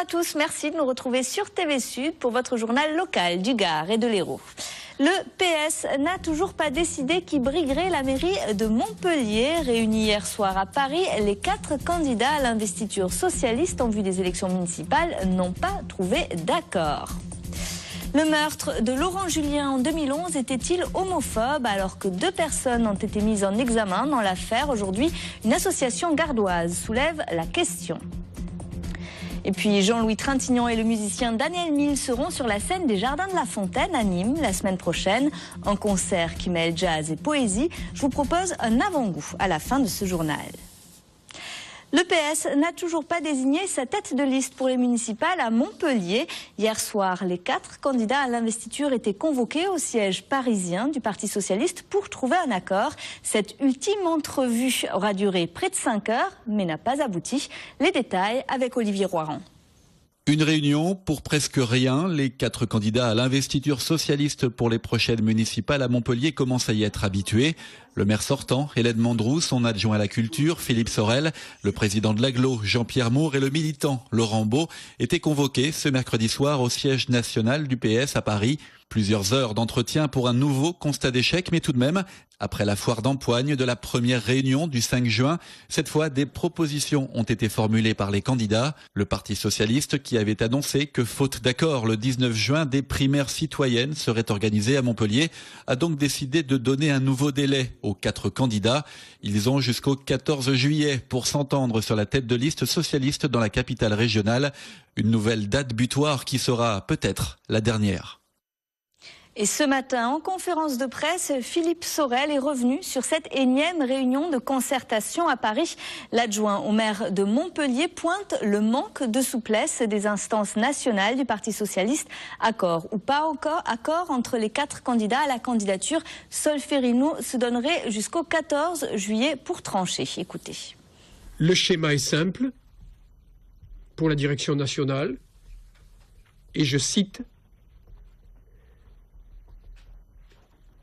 à tous, merci de nous retrouver sur TV Sud pour votre journal local du Gard et de l'Hérault. Le PS n'a toujours pas décidé qui briguerait la mairie de Montpellier. Réunis hier soir à Paris, les 4 candidats à l'investiture socialiste en vue des élections municipales n'ont pas trouvé d'accord. Le meurtre de Laurent Julien en 2011 était-il homophobe? Alors que 2 personnes ont été mises en examen dans l'affaire, aujourd'hui, une association gardoise soulève la question. Et puis Jean-Louis Trintignant et le musicien Daniel Mille seront sur la scène des Jardins de la Fontaine à Nîmes la semaine prochaine. Un concert qui mêle jazz et poésie. Je vous propose un avant-goût à la fin de ce journal. Le PS n'a toujours pas désigné sa tête de liste pour les municipales à Montpellier. Hier soir, les 4 candidats à l'investiture étaient convoqués au siège parisien du Parti socialiste pour trouver un accord. Cette ultime entrevue aura duré près de 5 heures, mais n'a pas abouti. Les détails avec Olivier Roiran. Une réunion pour presque rien. Les 4 candidats à l'investiture socialiste pour les prochaines municipales à Montpellier commencent à y être habitués. Le maire sortant, Hélène Mandroux, son adjoint à la culture, Philippe Sorel, le président de l'Agglo, Jean-Pierre Moore et le militant, Laurent Beau, étaient convoqués ce mercredi soir au siège national du PS à Paris. Plusieurs heures d'entretien pour un nouveau constat d'échec, mais tout de même, après la foire d'empoigne de la première réunion du 5 juin, cette fois des propositions ont été formulées par les candidats. Le Parti socialiste, qui avait annoncé que faute d'accord le 19 juin, des primaires citoyennes seraient organisées à Montpellier, a donc décidé de donner un nouveau délai aux 4 candidats. Ils ont jusqu'au 14 juillet pour s'entendre sur la tête de liste socialiste dans la capitale régionale. Une nouvelle date butoir qui sera peut-être la dernière. Et ce matin, en conférence de presse, Philippe Sorel est revenu sur cette énième réunion de concertation à Paris. L'adjoint au maire de Montpellier pointe le manque de souplesse des instances nationales du Parti socialiste. Accord ou pas accord entre les 4 candidats à la candidature, Solferino se donnerait jusqu'au 14 juillet pour trancher. Écoutez. Le schéma est simple pour la direction nationale et je cite: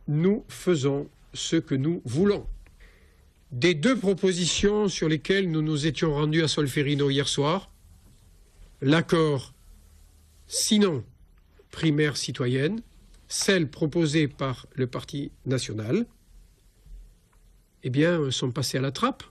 nous faisons ce que nous voulons. Des 2 propositions sur lesquelles nous nous étions rendus à Solferino hier soir, l'accord sinon primaire citoyenne, celle proposée par le Parti national, eh bien, sont passées à la trappe.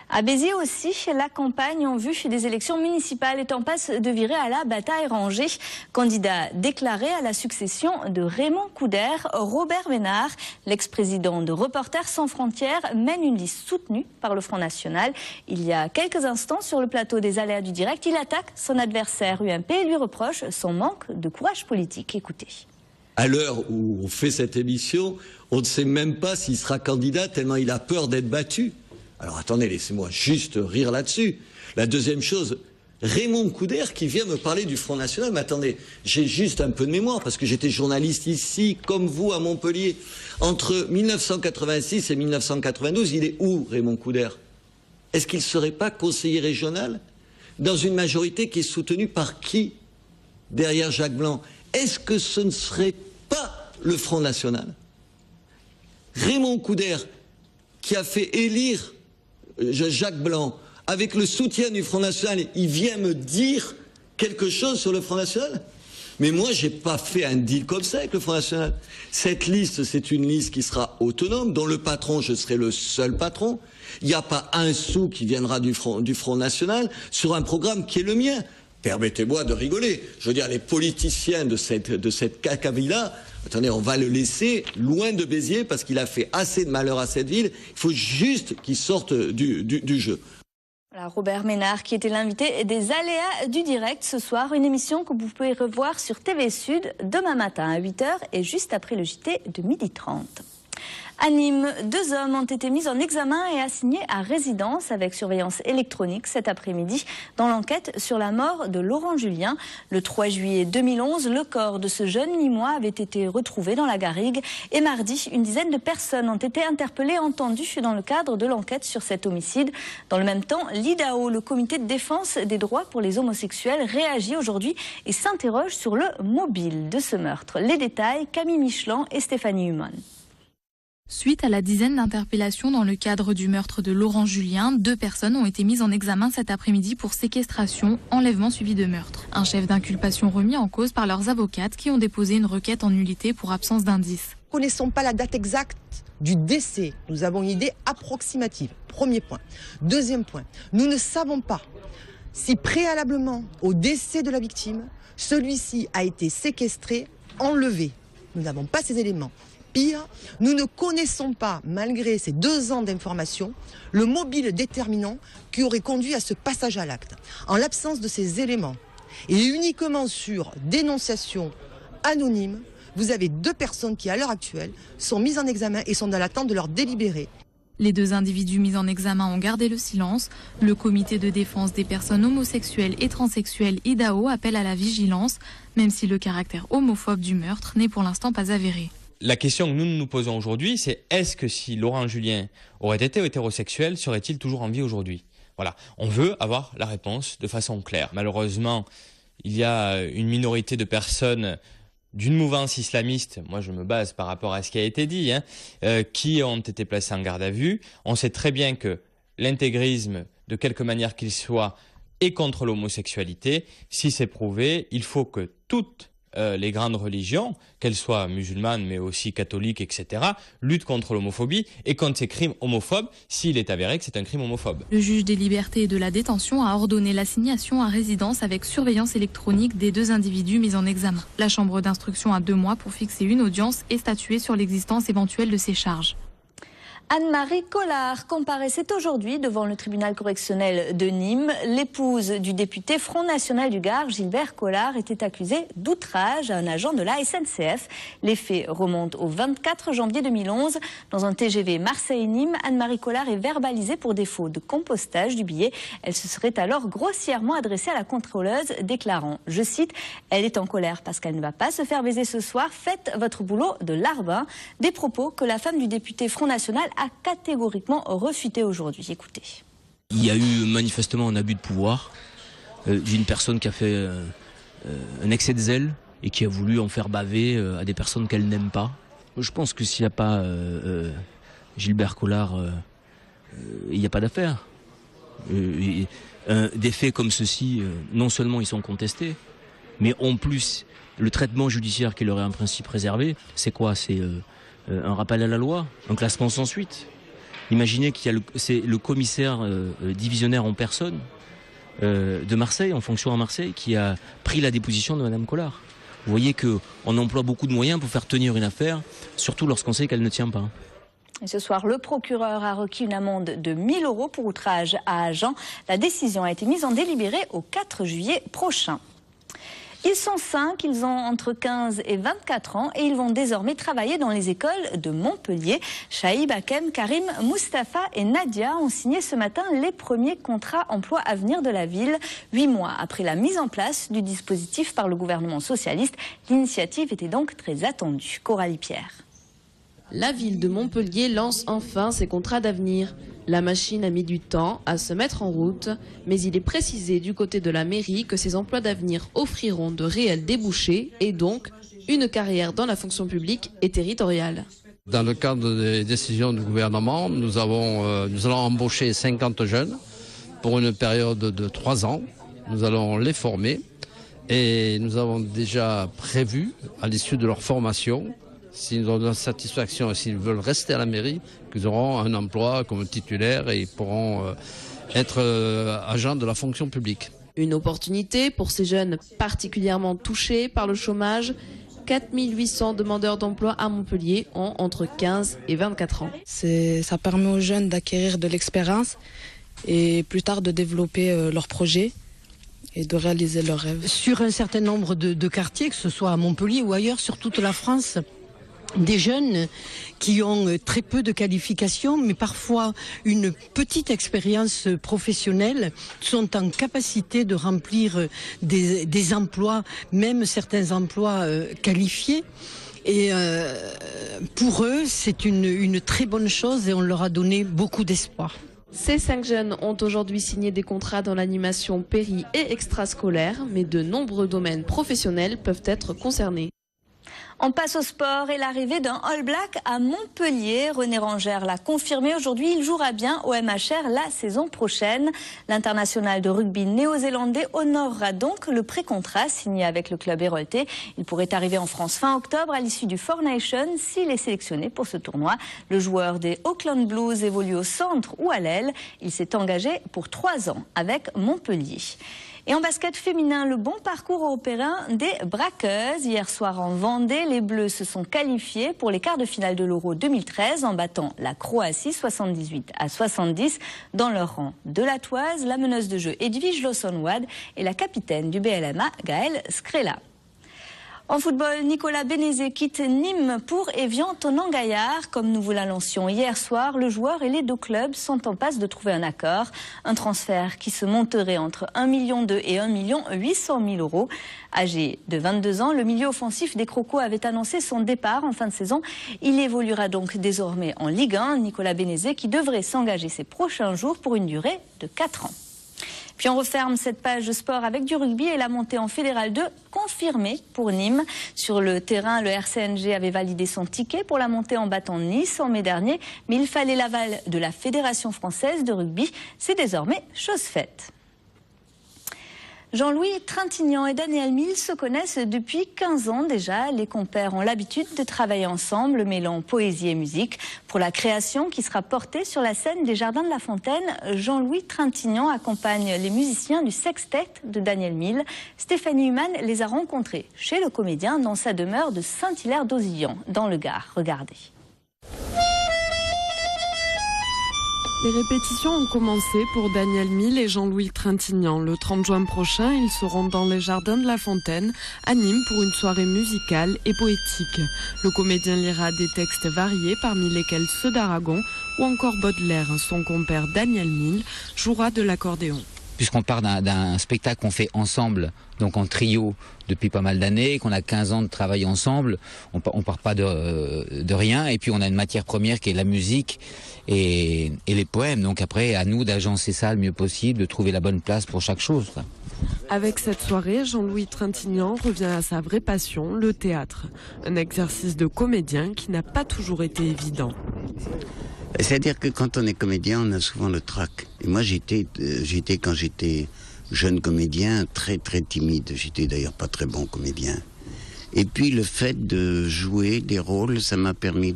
À Béziers aussi, la campagne en vue des élections municipales est en passe de virer à la bataille rangée. Candidat déclaré à la succession de Raymond Coudert, Robert Ménard, l'ex-président de Reporters sans frontières, mène une liste soutenue par le Front National. Il y a quelques instants, sur le plateau des Aléas du Direct, il attaque son adversaire UMP et lui reproche son manque de courage politique. Écoutez. À l'heure où on fait cette émission, on ne sait même pas s'il sera candidat tellement il a peur d'être battu. Alors attendez, laissez-moi juste rire là-dessus. La deuxième chose, Raymond Coudert qui vient me parler du Front National. Mais attendez, j'ai juste un peu de mémoire parce que j'étais journaliste ici, comme vous, à Montpellier. Entre 1986 et 1992, il est où, Raymond Coudert? Est-ce qu'il ne serait pas conseiller régional dans une majorité qui est soutenue par qui derrière Jacques Blanc? Est-ce que ce ne serait pas le Front National? Raymond Coudert qui a fait élire Jacques Blanc, avec le soutien du Front National, il vient me dire quelque chose sur le Front National? Mais moi, j'ai pas fait un deal comme ça avec le Front National. Cette liste, c'est une liste qui sera autonome, dont le patron, je serai le seul patron. Il n'y a pas un sou qui viendra du Front National sur un programme qui est le mien. Permettez-moi de rigoler. Je veux dire, les politiciens de cette cacavilla, attendez, on va le laisser loin de Béziers parce qu'il a fait assez de malheur à cette ville. Il faut juste qu'il sorte du jeu. Voilà, Robert Ménard qui était l'invité des Aléas du Direct ce soir. Une émission que vous pouvez revoir sur TV Sud demain matin à 8 h et juste après le JT de 12h30. À Nîmes, 2 hommes ont été mis en examen et assignés à résidence avec surveillance électronique cet après-midi dans l'enquête sur la mort de Laurent Julien. Le 3 juillet 2011, le corps de ce jeune Nîmois avait été retrouvé dans la garrigue et mardi, une dizaine de personnes ont été interpellées et entendues dans le cadre de l'enquête sur cet homicide. Dans le même temps, l'IDAO, le comité de défense des droits pour les homosexuels, réagit aujourd'hui et s'interroge sur le mobile de ce meurtre. Les détails, Camille Michelin et Stéphanie Humann. Suite à la dizaine d'interpellations dans le cadre du meurtre de Laurent Julien, 2 personnes ont été mises en examen cet après-midi pour séquestration, enlèvement suivi de meurtre. Un chef d'inculpation remis en cause par leurs avocates qui ont déposé une requête en nullité pour absence d'indices. Nous ne connaissons pas la date exacte du décès. Nous avons une idée approximative. Premier point. Deuxième point, nous ne savons pas si préalablement au décès de la victime, celui-ci a été séquestré, enlevé. Nous n'avons pas ces éléments. Pire, nous ne connaissons pas, malgré ces 2 ans d'information, le mobile déterminant qui aurait conduit à ce passage à l'acte. En l'absence de ces éléments, et uniquement sur dénonciation anonyme, vous avez 2 personnes qui, à l'heure actuelle, sont mises en examen et sont dans l'attente de leur délibéré. Les 2 individus mis en examen ont gardé le silence. Le comité de défense des personnes homosexuelles et transsexuelles IDAO appelle à la vigilance, même si le caractère homophobe du meurtre n'est pour l'instant pas avéré. La question que nous nous posons aujourd'hui, c'est est-ce que si Laurent Julien aurait été hétérosexuel, serait-il toujours en vie aujourd'hui? Voilà, on veut avoir la réponse de façon claire. Malheureusement, il y a une minorité de personnes d'une mouvance islamiste, moi je me base par rapport à ce qui a été dit, qui ont été placées en garde à vue. On sait très bien que l'intégrisme, de quelque manière qu'il soit, est contre l'homosexualité. Si c'est prouvé, il faut que toutes les grandes religions, qu'elles soient musulmanes mais aussi catholiques, etc., luttent contre l'homophobie et contre ces crimes homophobes s'il est avéré que c'est un crime homophobe. Le juge des libertés et de la détention a ordonné l'assignation à résidence avec surveillance électronique des 2 individus mis en examen. La chambre d'instruction a 2 mois pour fixer une audience et statuer sur l'existence éventuelle de ces charges. Anne-Marie Collard comparaissait aujourd'hui devant le tribunal correctionnel de Nîmes. L'épouse du député Front National du Gard, Gilbert Collard, était accusée d'outrage à un agent de la SNCF. Les faits remontent au 24 janvier 2011. Dans un TGV Marseille-Nîmes, Anne-Marie Collard est verbalisée pour défaut de compostage du billet. Elle se serait alors grossièrement adressée à la contrôleuse, déclarant, je cite, « Elle est en colère parce qu'elle ne va pas se faire baiser ce soir. Faites votre boulot de larbin ». Des propos que la femme du député Front National a catégoriquement refuté aujourd'hui. Écoutez. Il y a eu manifestement un abus de pouvoir d'une personne qui a fait un excès de zèle et qui a voulu en faire baver à des personnes qu'elle n'aime pas. Je pense que s'il n'y a pas Gilbert Collard, il n'y a pas d'affaire. Des faits comme ceux-ci, non seulement ils sont contestés, mais en plus, le traitement judiciaire qui leur est en principe réservé, c'est quoi? C'est un rappel à la loi, un classement sans suite. Imaginez qu'il y a c'est le commissaire divisionnaire en personne de Marseille, en fonction à Marseille, qui a pris la déposition de Madame Collard. Vous voyez qu'on emploie beaucoup de moyens pour faire tenir une affaire, surtout lorsqu'on sait qu'elle ne tient pas. Et ce soir, le procureur a requis une amende de 1 000 € pour outrage à agent. La décision a été mise en délibéré au 4 juillet prochain. Ils sont 5, ils ont entre 15 et 24 ans et ils vont désormais travailler dans les écoles de Montpellier. Shaïb, Hakem, Karim, Mustapha et Nadia ont signé ce matin les premiers contrats emploi avenir de la ville. 8 mois après la mise en place du dispositif par le gouvernement socialiste, l'initiative était donc très attendue. Coralie Pierre. La ville de Montpellier lance enfin ses contrats d'avenir. La machine a mis du temps à se mettre en route, mais il est précisé du côté de la mairie que ces emplois d'avenir offriront de réels débouchés et donc une carrière dans la fonction publique et territoriale. Dans le cadre des décisions du gouvernement, nous allons embaucher 50 jeunes pour une période de 3 ans. Nous allons les former et nous avons déjà prévu, à l'issue de leur formation, s'ils nous donnent satisfaction et s'ils veulent rester à la mairie, qu'ils auront un emploi comme titulaire et ils pourront être agents de la fonction publique. Une opportunité pour ces jeunes particulièrement touchés par le chômage. 4 800 demandeurs d'emploi à Montpellier ont entre 15 et 24 ans. Ça permet aux jeunes d'acquérir de l'expérience et plus tard de développer leurs projets et de réaliser leurs rêves. Sur un certain nombre de quartiers, que ce soit à Montpellier ou ailleurs, sur toute la France, des jeunes qui ont très peu de qualifications, mais parfois une petite expérience professionnelle, sont en capacité de remplir des emplois, même certains emplois qualifiés. Et pour eux, c'est une très bonne chose et on leur a donné beaucoup d'espoir. Ces 5 jeunes ont aujourd'hui signé des contrats dans l'animation péri et extrascolaire, mais de nombreux domaines professionnels peuvent être concernés. On passe au sport et l'arrivée d'un All Black à Montpellier. René Rangère l'a confirmé aujourd'hui, il jouera bien au MHR la saison prochaine. L'international de rugby néo-zélandais honorera donc le pré-contrat signé avec le club héroltais. Il pourrait arriver en France fin octobre à l'issue du Four Nations s'il est sélectionné pour ce tournoi. Le joueur des Auckland Blues évolue au centre ou à l'aile. Il s'est engagé pour 3 ans avec Montpellier. Et en basket féminin, le bon parcours européen des braqueuses. Hier soir en Vendée, les Bleus se sont qualifiés pour les quarts de finale de l'Euro 2013 en battant la Croatie 78-70 dans leur rang. De la Toise, la meneuse de jeu Edwige Lawson-Wade et la capitaine du BLMA, Gaëlle Scrella. En football, Nicolas Bénézé quitte Nîmes pour Évian-Thonon-Gaillard. Comme nous vous l'annoncions hier soir, le joueur et les 2 clubs sont en passe de trouver un accord. Un transfert qui se monterait entre 1,2 million et 1,8 million €. Âgé de 22 ans, le milieu offensif des Crocos avait annoncé son départ en fin de saison. Il évoluera donc désormais en Ligue 1. Nicolas Bénézé qui devrait s'engager ces prochains jours pour une durée de 4 ans. Puis on referme cette page de sport avec du rugby et la montée en Fédéral 2 confirmée pour Nîmes. Sur le terrain, le RCNG avait validé son ticket pour la montée en battant Nice en mai dernier, mais il fallait l'aval de la Fédération française de rugby. C'est désormais chose faite. Jean-Louis Trintignant et Daniel Mille se connaissent depuis 15 ans déjà. Les compères ont l'habitude de travailler ensemble, mêlant poésie et musique. Pour la création qui sera portée sur la scène des Jardins de la Fontaine, Jean-Louis Trintignant accompagne les musiciens du sextet de Daniel Mille. Stéphanie Humann les a rencontrés chez le comédien dans sa demeure de Saint-Hilaire-d'Auzillon, dans le Gard. Regardez. Les répétitions ont commencé pour Daniel Mille et Jean-Louis Trintignant. Le 30 juin prochain, ils seront dans les Jardins de la Fontaine, à Nîmes, pour une soirée musicale et poétique. Le comédien lira des textes variés, parmi lesquels ceux d'Aragon ou encore Baudelaire. Son compère Daniel Mille jouera de l'accordéon. Puisqu'on part d'un spectacle qu'on fait ensemble, donc en trio depuis pas mal d'années, qu'on a 15 ans de travail ensemble, on part pas de rien, et puis on a une matière première qui est la musique et les poèmes. Donc après, à nous d'agencer ça le mieux possible, de trouver la bonne place pour chaque chose, quoi. Avec cette soirée, Jean-Louis Trintignant revient à sa vraie passion, le théâtre. Un exercice de comédien qui n'a pas toujours été évident. C'est-à-dire que quand on est comédien, on a souvent le trac. Et moi, j'étais quand j'étais jeune comédien, très très timide. J'étais d'ailleurs pas très bon comédien. Et puis le fait de jouer des rôles, ça m'a permis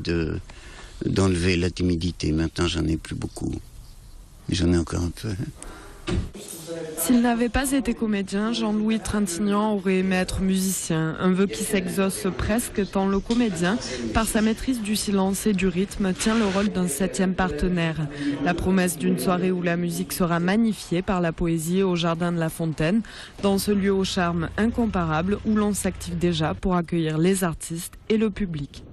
d'enlever la timidité. Maintenant, j'en ai plus beaucoup. Mais j'en ai encore un peu. S'il n'avait pas été comédien, Jean-Louis Trintignant aurait aimé être musicien, un vœu qui s'exauce presque tant le comédien, par sa maîtrise du silence et du rythme, tient le rôle d'un 7e partenaire. La promesse d'une soirée où la musique sera magnifiée par la poésie au Jardin de la Fontaine, dans ce lieu au charme incomparable où l'on s'active déjà pour accueillir les artistes et le public.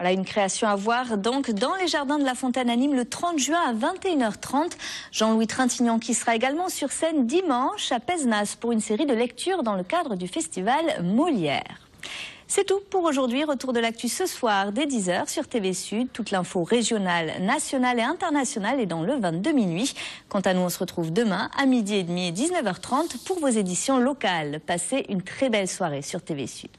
Voilà une création à voir donc dans les Jardins de la Fontaine à Nîmes le 30 juin à 21h30. Jean-Louis Trintignant qui sera également sur scène dimanche à Pézenas pour une série de lectures dans le cadre du festival Molière. C'est tout pour aujourd'hui. Retour de l'actu ce soir dès 10h sur TV Sud. Toute l'info régionale, nationale et internationale est dans le 22 minuit. Quant à nous, on se retrouve demain à 12h30 et 19h30 pour vos éditions locales. Passez une très belle soirée sur TV Sud.